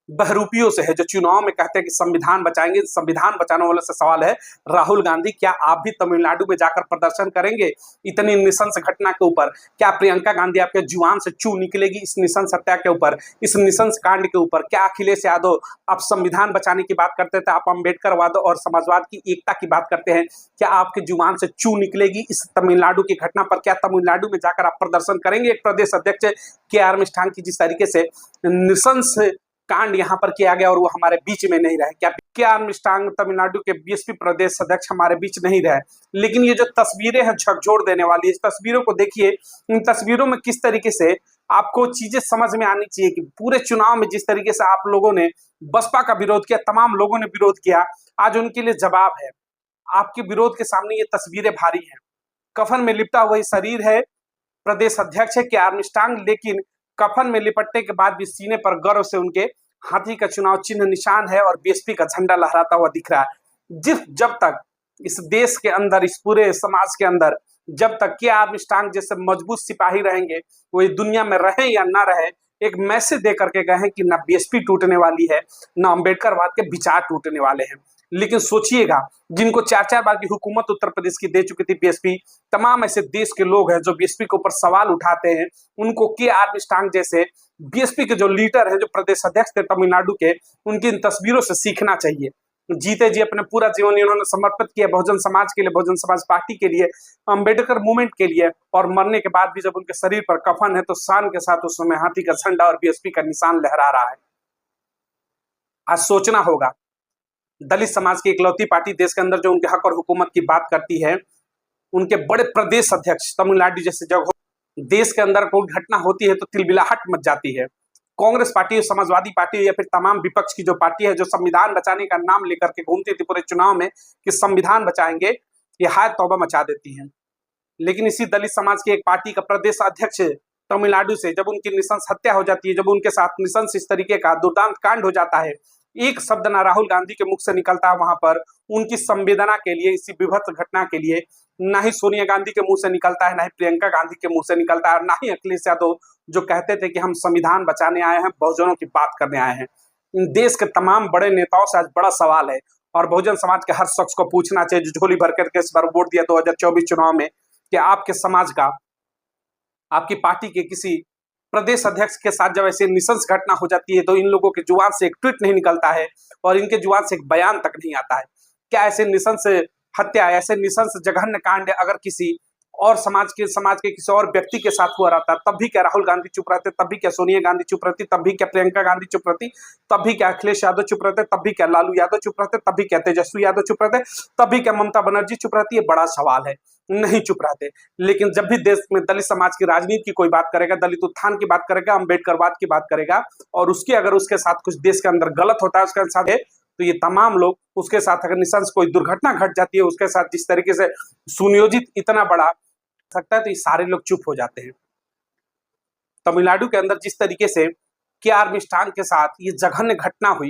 बहरूपियों से है, जो चुनाव में कहते हैं कि संविधान बचाएंगे। संविधान बचाने वालों से सवाल है, राहुल गांधी क्या आप भी तमिलनाडु में जाकर प्रदर्शन करेंगे इतनी नृशंस घटना के ऊपर? क्या प्रियंका गांधी आपके जुबान से चू निकलेगी इस नृशंस हत्या के ऊपर, इस नृशंस कांड के ऊपर? क्या अखिलेश यादव, आप संविधान बचाने की बात करते थे, आप अम्बेडकरवाद और समाजवाद की एकता की बात करते हैं, क्या आपके जुबान से चू निकलेगी इस तमिलनाडु की घटना पर? क्या तमिलनाडु में जाकर आप प्रदर्शन करेंगे? एक प्रदेश अध्यक्ष के आर मिष्ठान की जिस तरीके से नृशंस कांड यहाँ पर किया गया और वो हमारे बीच में नहीं रहे, क्या के आर मिष्ठान तमिलनाडु के बीएसपी प्रदेश अध्यक्ष हमारे बीच नहीं रहे? लेकिन ये जो तस्वीरें हैं झकझोर देने वाली, इस तस्वीरों को देखिए। इन तस्वीरों में किस तरीके से आपको चीजें समझ में आनी चाहिए कि पूरे चुनाव में जिस तरीके से आप लोगों ने बसपा का विरोध किया, तमाम लोगों ने विरोध किया, आज उनके लिए जवाब है। आपके विरोध के सामने ये तस्वीरें भारी हैं। कफन में लिपटा हुआ शरीर है, प्रदेश अध्यक्ष है के आर मिष्ठान, लेकिन कफन में लिपटने के बाद भी सीने पर गर्व से उनके हाथी का चुनाव चिन्ह निशान है और बीएसपी का झंडा लहराता हुआ दिख रहा है। जब तक इस देश के अंदर, इस पूरे समाज के अंदर, जब तक के आर मिष्ठान जैसे मजबूत सिपाही रहेंगे, वो इस दुनिया में रहे या ना रहे, एक मैसेज दे करके गए हैं कि ना बीएसपी टूटने वाली है, ना अम्बेडकरवाद के विचार टूटने वाले हैं। लेकिन सोचिएगा, जिनको 4-4 बार की हुकूमत उत्तर प्रदेश की दे चुकी थी बीएसपी, तमाम ऐसे देश के लोग हैं जो बीएसपी के ऊपर सवाल उठाते हैं, उनको के आर मिष्ठान जैसे बीएसपी के जो लीडर हैं, जो प्रदेश अध्यक्ष थे तमिलनाडु के, उनकी इन तस्वीरों से सीखना चाहिए। जीते जी अपने पूरा जीवन इन्होंने समर्पित किया बहुजन समाज के लिए, बहुजन समाज पार्टी के लिए, अम्बेडकर मूवमेंट के लिए, और मरने के बाद भी जब उनके शरीर पर कफन है तो शान के साथ उस समय हाथी का झंडा और बीएसपी का निशान लहरा रहा है। आज सोचना होगा, दलित समाज की इकलौती पार्टी देश के अंदर जो उनके हक और हुकूमत की बात करती है, उनके बड़े प्रदेश अध्यक्ष तमिलनाडु जैसे जगह, देश के अंदर कोई घटना होती है तो तिलबिलाहट मच जाती है। कांग्रेस पार्टी, समाजवादी पार्टी या फिर तमाम विपक्ष की जो पार्टी है, जो संविधान बचाने का नाम लेकर के घूमती थी पूरे चुनाव में कि संविधान बचाएंगे, ये हाय तौबा मचा देती है। लेकिन इसी दलित समाज की एक पार्टी का प्रदेश अध्यक्ष तमिलनाडु से जब उनकी नृशंस हत्या हो जाती है, जब उनके साथ नृशंस इस तरीके का दुर्दांत कांड हो जाता है, एक शब्द ना राहुल गांधी के मुख से निकलता है वहां पर उनकी संवेदना के लिए, इसी विभत्स घटना के लिए। ना ही सोनिया गांधी के मुंह से निकलता है, ना ही प्रियंका गांधी के मुंह से निकलता है, ना ही अखिलेश यादव जो कहते थे कि हम संविधान बचाने आए हैं, बहुजनों की बात करने आए हैं। इन देश के तमाम बड़े नेताओं से आज बड़ा सवाल है, और बहुजन समाज के हर शख्स को पूछना चाहिए जो झोली भर करके इस बार वोट दिया 2024 चुनाव में, कि आपके समाज का, आपकी पार्टी के किसी प्रदेश अध्यक्ष के साथ जब ऐसी नृशंस घटना हो जाती है तो इन लोगों के जुबान से एक ट्वीट नहीं निकलता है और इनके जुबान से एक बयान तक नहीं आता है। क्या ऐसे नृशंस हत्या, ऐसे नृशंस जघन्य कांड अगर किसी और समाज के किसी और व्यक्ति के साथ हुआ रहता, तब भी क्या राहुल गांधी चुप रहते? तब भी क्या सोनिया गांधी चुप रहती? तब भी क्या प्रियंका गांधी चुप रहती? तब भी क्या अखिलेश यादव चुप रहते? तब भी क्या लालू यादव चुप रहते? तब भी क्या तेजस्वी यादव चुप रहते? तब भी क्या ममता बनर्जी चुप रहती है? बड़ा सवाल है, नहीं चुप रहते। लेकिन जब भी देश में दलित समाज की राजनीति की कोई बात करेगा, दलित उत्थान की बात करेगा, अम्बेडकरवाद की बात करेगा, और अगर उसके साथ कुछ देश के अंदर गलत होता है उसके साथ है, तो ये तमाम लोग उसके साथ, अगर निशंस कोई दुर्घटना घट जाती है उसके साथ जिस तरीके से सुनियोजित इतना बड़ा सकता है, तो ये सारे लोग चुप हो जाते हैं। तमिलनाडु के अंदर जिस तरीके से के आर मिष्ठान के साथ ये जघन्य घटना हुई,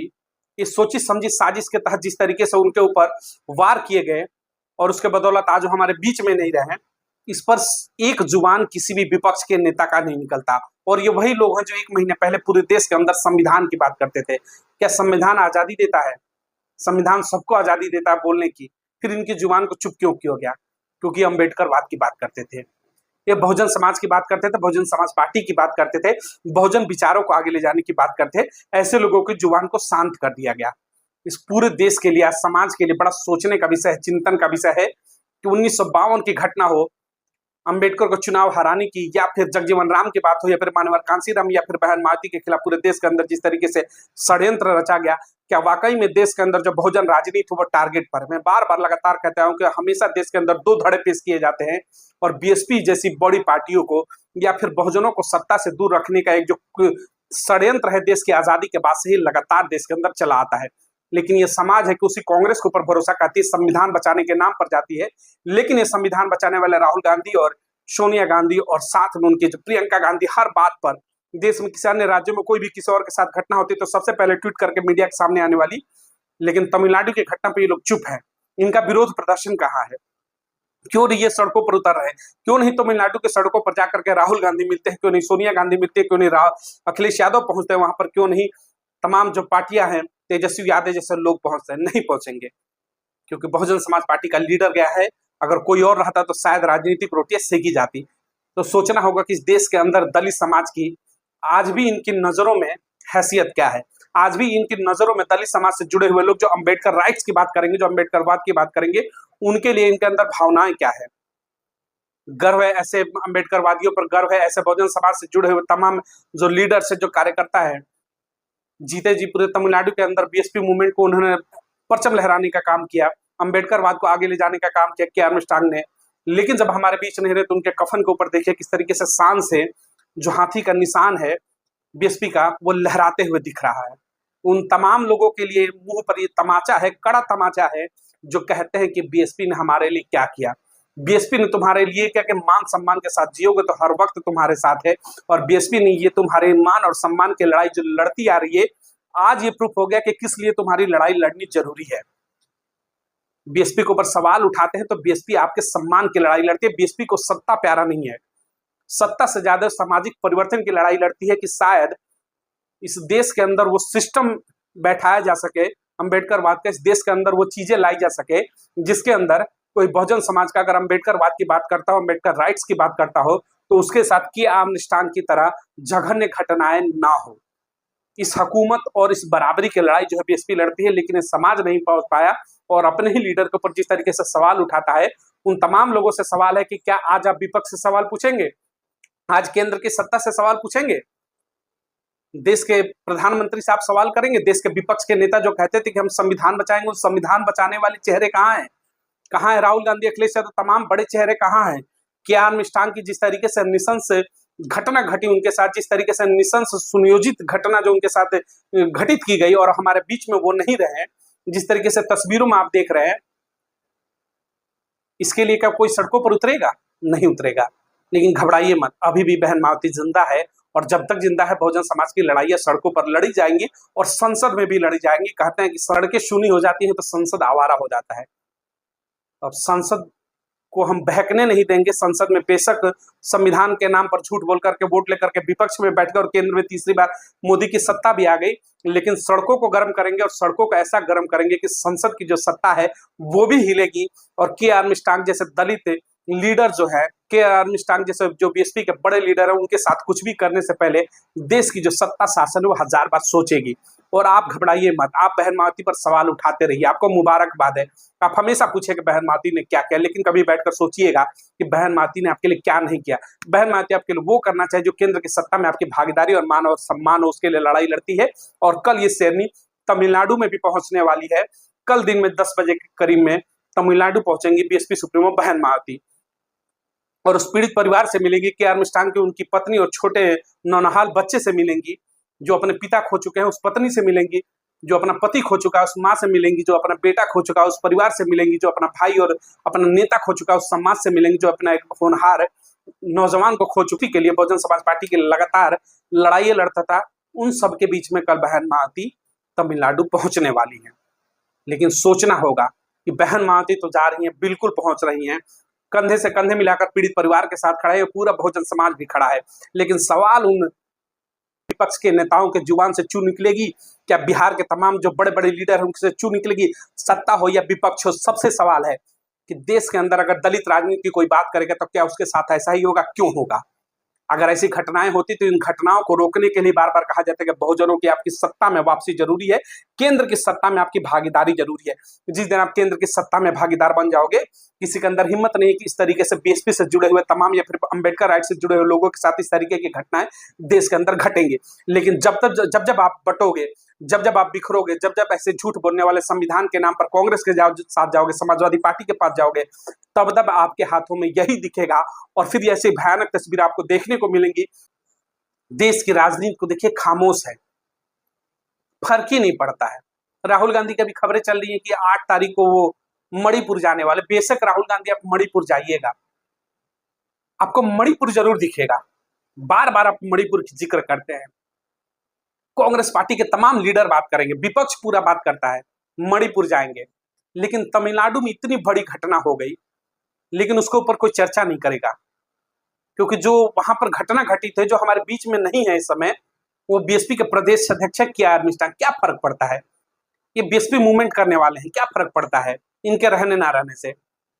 ये सोची समझी साजिश के तहत जिस तरीके से उनके ऊपर वार किए गए, और उसके बदौलत आज हमारे बीच में नहीं रहे, इस पर एक जुबान किसी भी विपक्ष के नेता का नहीं निकलता। और ये वही लोग हैं जो 1 महीने पहले पूरे देश के अंदर संविधान की बात करते थे। क्या संविधान आजादी देता है? संविधान सबको आजादी देता है बोलने की, फिर इनकी जुबान को चुप क्यों किया गया? क्योंकि अम्बेडकरवाद की बात करते थे, ये बहुजन समाज की बात करते थे, बहुजन समाज पार्टी की बात करते थे, बहुजन विचारों को आगे ले जाने की बात करते थे। ऐसे लोगों की जुबान को शांत कर दिया गया। इस पूरे देश के लिए, आज समाज के लिए बड़ा सोचने का विषय है, चिंतन का विषय है कि 1952 की घटना हो, अंबेडकर को चुनाव हराने की, या फिर जगजीवन राम की बात हो, या फिर मानवर कांसीराम, या फिर बहन माटी के खिलाफ पूरे देश के अंदर जिस तरीके से षड्यंत्र रचा गया, क्या वाकई में देश के अंदर जो बहुजन राजनीति वो टारगेट पर? मैं बार बार लगातार कहता हूं कि हमेशा देश के अंदर 2 धड़े पेश किए जाते हैं, और बीएसपी जैसी बड़ी पार्टियों को या फिर बहुजनों को सत्ता से दूर रखने का एक जो षड्यंत्र है देश की आजादी के बाद से ही लगातार देश के अंदर चला आता है। लेकिन ये समाज है कि उसी कांग्रेस के ऊपर भरोसा करती है, संविधान बचाने के नाम पर जाती है, लेकिन ये संविधान बचाने वाले राहुल गांधी और सोनिया गांधी और साथ में उनकी जो प्रियंका गांधी, हर बात पर देश में किसी अन्य राज्यों में कोई भी किसी और के साथ घटना होती तो सबसे पहले ट्वीट करके मीडिया के सामने आने वाली, लेकिन तमिलनाडु की घटना पे ये लोग चुप हैं। इनका विरोध प्रदर्शन कहाँ है? क्यों नहीं ये सड़कों पर उतर रहे? क्यों नहीं तमिलनाडु के सड़कों पर जाकर के राहुल गांधी मिलते हैं? क्यों नहीं सोनिया गांधी मिलती है? क्यों नहीं अखिलेश यादव पहुंचते हैं वहां पर? क्यों नहीं तमाम जो पार्टियां हैं, तेजस्वी यादव जैसे लोग पहुंचते हैं, नहीं पहुंचेंगे, क्योंकि बहुजन समाज पार्टी का लीडर गया है। अगर कोई और रहता तो शायद राजनीतिक रोटियां सेकी जाती। तो सोचना होगा कि इस देश के अंदर दलित समाज की आज भी इनकी नजरों में हैसियत क्या है। आज भी इनकी नजरों में दलित समाज से जुड़े हुए लोग जो अंबेडकर राइट्स की बात करेंगे, जो अंबेडकरवाद की बात करेंगे, उनके लिए इनके अंदर भावनाएं क्या है। गर्व है ऐसे अंबेडकरवादियों पर, गर्व है ऐसे बहुजन समाज से जुड़े हुए तमाम जो लीडर्स है, जो कार्यकर्ता है। जीते जी पूरे तमिलनाडु के अंदर बीएसपी मूवमेंट को उन्होंने परचम लहराने का काम किया, अंबेडकरवाद को आगे ले जाने का काम किया के आर्मस्ट्रांग ने। लेकिन जब हमारे बीच नहीं रहे तो उनके कफन के ऊपर देखिए किस तरीके से शान से जो हाथी का निशान है बीएसपी का, वो लहराते हुए दिख रहा है। उन तमाम लोगों के लिए मुंह पर ये तमाचा है, कड़ा तमाचा है, जो कहते हैं कि बीएसपी ने हमारे लिए क्या किया। बीएसपी ने तुम्हारे लिए क्या, कि मान सम्मान के साथ जियोगे तो हर वक्त तुम्हारे साथ है। और बीएसपी ने ये तुम्हारे मान और सम्मान की लड़ाई जो लड़ती आ रही है, आज ये प्रूफ हो गया कि किस लिए तुम्हारी लड़ाई लड़नी जरूरी है। बीएसपी के ऊपर सवाल उठाते हैं तो बीएसपी आपके सम्मान की लड़ाई लड़ती है। बीएसपी को सत्ता प्यारा नहीं है, सत्ता से ज्यादा सामाजिक परिवर्तन की लड़ाई लड़ती है, कि शायद इस देश के अंदर वो सिस्टम बैठाया जा सके, अंबेडकरवाद का इस देश के अंदर वो चीजें लाई जा सके जिसके अंदर कोई बहुजन समाज का अगर अंबेडकरवाद की बात करता हो, अंबेडकर राइट्स की बात करता हो, तो उसके साथ की आम निष्ठान की तरह जघन्य घटनाएं ना हो। इस हुकूमत और इस बराबरी की लड़ाई जो है बीएसपी लड़ती है, लेकिन समाज नहीं पहुंच पाया और अपने ही लीडर के ऊपर जिस तरीके से सवाल उठाता है, उन तमाम लोगों से सवाल है कि क्या आज आप विपक्ष से सवाल पूछेंगे, आज केंद्र की सत्ता से सवाल पूछेंगे, देश के प्रधानमंत्री से आप सवाल करेंगे। देश के विपक्ष के नेता जो कहते थे कि हम संविधान बचाएंगे, उस संविधान बचाने वाले चेहरे कहाँ हैं? कहाँ है राहुल गांधी, अखिलेश यादव, तमाम बड़े चेहरे कहाँ हैं? के आर्मस्ट्रांग की जिस तरीके से निशंस घटना घटी उनके साथ, जिस तरीके से निशंस सुनियोजित घटना जो उनके साथ घटित की गई और हमारे बीच में वो नहीं रहे, जिस तरीके से तस्वीरों में आप देख रहे हैं, इसके लिए क्या कोई सड़कों पर उतरेगा? नहीं उतरेगा। लेकिन घबराइए मत, अभी भी बहन मायावती जिंदा है और जब तक जिंदा है बहुजन समाज की लड़ाइयां सड़कों पर लड़ी जाएंगी और संसद में भी लड़ी जाएंगी। कहते हैं कि सड़कें शून्य हो जाती हैं तो संसद आवारा हो जाता है। अब संसद को हम बहकने नहीं देंगे। संसद में बेशक संविधान के नाम पर झूठ बोल करके वोट लेकर के विपक्ष में बैठकर और केंद्र में तीसरी बार मोदी की सत्ता भी आ गई, लेकिन सड़कों को गर्म करेंगे और सड़कों को ऐसा गर्म करेंगे कि संसद की जो सत्ता है वो भी हिलेगी। और के आर्मस्ट्रांग जैसे दलित लीडर जो है, के आर्मस्ट्रांग जैसे जो बीएसपी के बड़े लीडर है, उनके साथ कुछ भी करने से पहले देश की जो सत्ता शासन है वो 1000 बार सोचेगी। और आप घबराइए मत, आप बहन मायावती पर सवाल उठाते रहिए, आपको मुबारकबाद है। आप हमेशा पूछे कि बहन मायावती ने क्या किया, लेकिन कभी बैठकर सोचिएगा कि बहन मायावती ने आपके लिए क्या नहीं किया। बहन मायावती आपके लिए वो करना चाहिए जो केंद्र की सत्ता में आपकी भागीदारी और मान और सम्मान हो, उसके लिए लड़ाई लड़ती है। और कल ये शेरनी तमिलनाडु में भी पहुंचने वाली है। कल दिन में 10 बजे के करीब में तमिलनाडु पहुंचेंगी बीएसपी सुप्रीमो बहन मायावती और उस पीड़ित परिवार से मिलेंगी। के आर्मस्ट्रांग की उनकी पत्नी और छोटे नौनहाल बच्चे से मिलेंगी, जो अपने पिता खो चुके हैं उस पत्नी से मिलेंगी, जो अपना पति खो चुका है उस माँ से मिलेंगी, जो अपना बेटा खो चुका है उस परिवार से मिलेंगी, जो अपना भाई और अपना नेता खो चुका है उस समाज से मिलेंगी, जो अपना एक होनहार नौजवान को खो चुकी के लिए बहुजन समाज पार्टी की लगातार लड़ाई लड़ता था, उन सबके बीच में कल बहन मायावती तमिलनाडु पहुंचने वाली है। लेकिन सोचना होगा कि बहन मायावती तो जा रही है, बिल्कुल पहुंच रही है, कंधे से कंधे मिलाकर पीड़ित परिवार के साथ खड़ा है, पूरा बहुजन समाज भी खड़ा है। लेकिन सवाल उन विपक्ष के नेताओं के जुबान से चू निकलेगी क्या? बिहार के तमाम जो बड़े बड़े लीडर हैं उनसे चू निकलेगी? सत्ता हो या विपक्ष हो, सबसे सवाल है कि देश के अंदर अगर दलित राजनीति की कोई बात करेगा तो क्या उसके साथ ऐसा ही होगा? क्यों होगा? अगर ऐसी घटनाएं होती तो इन घटनाओं को रोकने के लिए बार बार कहा जाता है कि बहुजनों की आपकी सत्ता में वापसी जरूरी है, केंद्र की सत्ता में आपकी भागीदारी जरूरी है। जिस दिन आप केंद्र की सत्ता में भागीदार बन जाओगे, किसी के अंदर हिम्मत नहीं कि इस तरीके से बीएसपी से जुड़े हुए तमाम या फिर अंबेडकर राइट से जुड़े हुए लोगों के साथ इस तरीके की घटनाएं देश के अंदर घटेंगी। लेकिन जब आप बटोगे, जब आप बिखरोगे, जब ऐसे झूठ बोलने वाले संविधान के नाम पर कांग्रेस के साथ जाओगे, समाजवादी पार्टी के पास जाओगे, तब आपके हाथों में यही दिखेगा और फिर ऐसी भयानक तस्वीर आपको देखने को मिलेंगी। देश की राजनीति को देखिए, खामोश है, फर्क ही नहीं पड़ता है। राहुल गांधी की भी खबरें चल रही है कि 8 तारीख को वो मणिपुर जाने वाले। बेशक राहुल गांधी आप मणिपुर जाइएगा, आपको मणिपुर जरूर दिखेगा। बार बार आप मणिपुर की जिक्र करते हैं, कांग्रेस पार्टी के तमाम लीडर बात करेंगे, विपक्ष पूरा बात करता है, मणिपुर जाएंगे। लेकिन तमिलनाडु में इतनी बड़ी घटना हो गई, लेकिन उसके ऊपर कोई चर्चा नहीं करेगा, क्योंकि जो वहां पर घटना घटित है, जो हमारे बीच में नहीं है इस समय, वो बीएसपी के प्रदेश अध्यक्ष है के आर मिश्रा, क्या फर्क पड़ता है? ये बीएसपी मूवमेंट करने वाले हैं, क्या फर्क पड़ता है इनके रहने ना रहने से?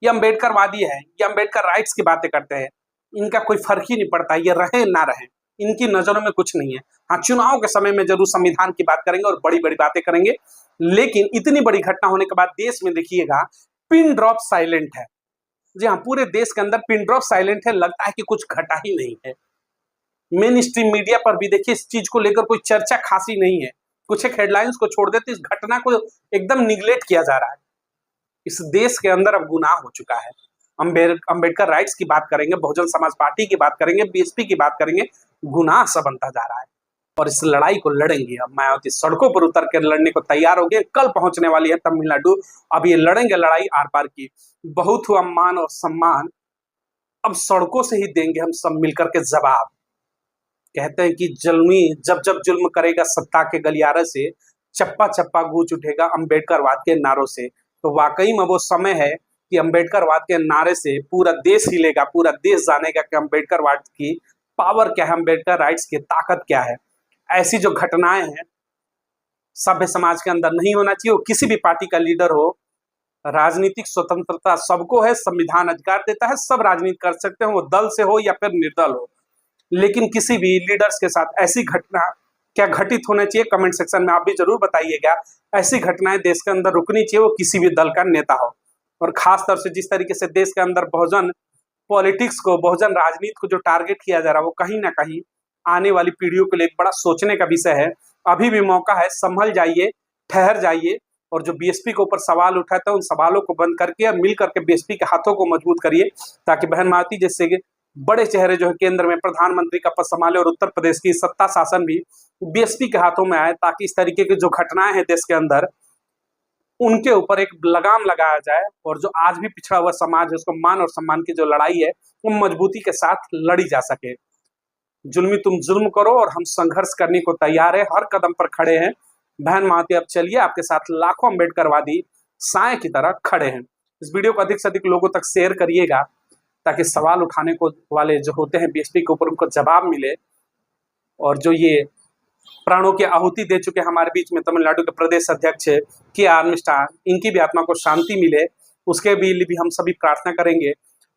ये अम्बेडकरवादी है, ये अम्बेडकर राइट्स की बातें करते हैं, इनका कोई फर्क ही नहीं पड़ता, ये रहे ना रहे, इनकी नजरों में कुछ नहीं है। हाँ, चुनाव के समय में जरूर संविधान की बात करेंगे और बड़ी बड़ी बातें करेंगे, लेकिन इतनी बड़ी घटना होने के बाद देश में देखिएगा पिन ड्रॉप साइलेंट है। जी हाँ, पूरे देश के अंदर पिन ड्रॉप साइलेंट है, लगता है कि कुछ घटा ही नहीं है। मेन स्ट्रीम मीडिया पर भी देखिए इस चीज को लेकर कोई चर्चा खासी नहीं है, कुछ एक हेडलाइंस को छोड़ देते इस घटना को एकदम निगलेक्ट किया जा रहा है। इस देश के अंदर अब गुनाह हो चुका है। अंबेडकर राइट्स की बात करेंगे, बहुजन समाज पार्टी की बात करेंगे, बीएसपी की बात करेंगे, गुनाह सा बनता जा रहा है। और इस लड़ाई को लड़ेंगे। अब मायावती सड़कों पर उतर कर लड़ने को तैयार हो गए, कल पहुंचने वाली है तमिलनाडु। अब ये लड़ेंगे लड़ाई आर पार की। बहुत हुआ मान और सम्मान, अब सड़कों से ही देंगे हम सब मिलकर के जवाब। कहते हैं कि जुल्मी जब जब जुल्म करेगा सत्ता के गलियारे से, चप्पा चप्पा गूंज उठेगा अंबेडकरवाद के नारों से। तो वाकई में वो समय है कि अंबेडकरवाद के नारे से पूरा देश हिलेगा, पूरा देश जानेगा कि अंबेडकरवाद की पावर क्या है, अंबेडकर राइट्स की ताकत क्या है। ऐसी जो घटनाएं हैं सभ्य समाज के अंदर नहीं होना चाहिए। वो किसी भी पार्टी का लीडर हो, राजनीतिक स्वतंत्रता सबको है, संविधान अधिकार देता है, सब राजनीति कर सकते हैं, वो दल से हो या फिर निर्दल हो। लेकिन किसी भी लीडर्स के साथ ऐसी घटना क्या घटित होना चाहिए, कमेंट सेक्शन में आप भी जरूर बताइएगा। ऐसी घटनाएं देश के अंदर रुकनी चाहिए, वो किसी भी दल का नेता हो। और खास तौर से जिस तरीके से देश के अंदर बहुजन पॉलिटिक्स को, बहुजन राजनीति को जो टारगेट किया जा रहा है, वो कहीं ना कहीं आने वाली पीढ़ियों के लिए एक बड़ा सोचने का विषय है। अभी भी मौका है, संभल जाइए, ठहर जाइए, और जो बीएसपी के ऊपर सवाल उठाते हैं उन सवालों को बंद करके और मिल करके बीएसपी के हाथों को मजबूत करिए, ताकि बहन मायावती जैसे बड़े चेहरे जो है केंद्र में प्रधानमंत्री का पद संभाले और उत्तर प्रदेश की सत्ता शासन भी बीएसपी के हाथों में आए, ताकि इस तरीके की जो घटनाएं हैं देश के अंदर उनके ऊपर एक लगाम लगाया जाए, और जो आज भी पिछड़ा हुआ समाज है उसको मान और सम्मान की जो लड़ाई है वो मजबूती के साथ लड़ी जा सके। जुल्मी तुम जुल्म करो और हम संघर्ष करने को तैयार है, हर कदम पर खड़े हैं। बहन मायावती अब चलिए, आपके साथ लाखों अम्बेडकरवादी साए की तरह खड़े हैं। इस वीडियो को अधिक से अधिक लोगों तक शेयर करिएगा, ताकि सवाल उठाने को वाले जो होते हैं बीएसपी के ऊपर उनको जवाब मिले। और जो ये प्राणों की आहुति दे चुके हमारे बीच में तमिलनाडु के प्रदेश अध्यक्ष के आर मिश्रा, इनकी भी आत्मा को शांति मिले, उसके भी हम सभी प्रार्थना करेंगे।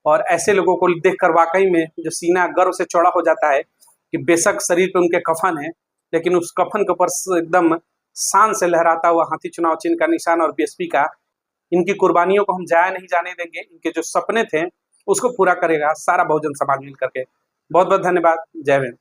और ऐसे लोगों को देखकर वाकई में जो सीना गर्व से चौड़ा हो जाता है कि बेशक शरीर पे उनके कफन है, लेकिन उस कफन के ऊपर एकदम शान से लहराता हुआ हाथी चुनाव चिन्ह का निशान और बीएसपी का। इनकी कुर्बानियों को हम जाया नहीं जाने देंगे, इनके जो सपने थे उसको पूरा करेगा सारा बहुजन समाज मिल करके। बहुत बहुत धन्यवाद। जय हिंद।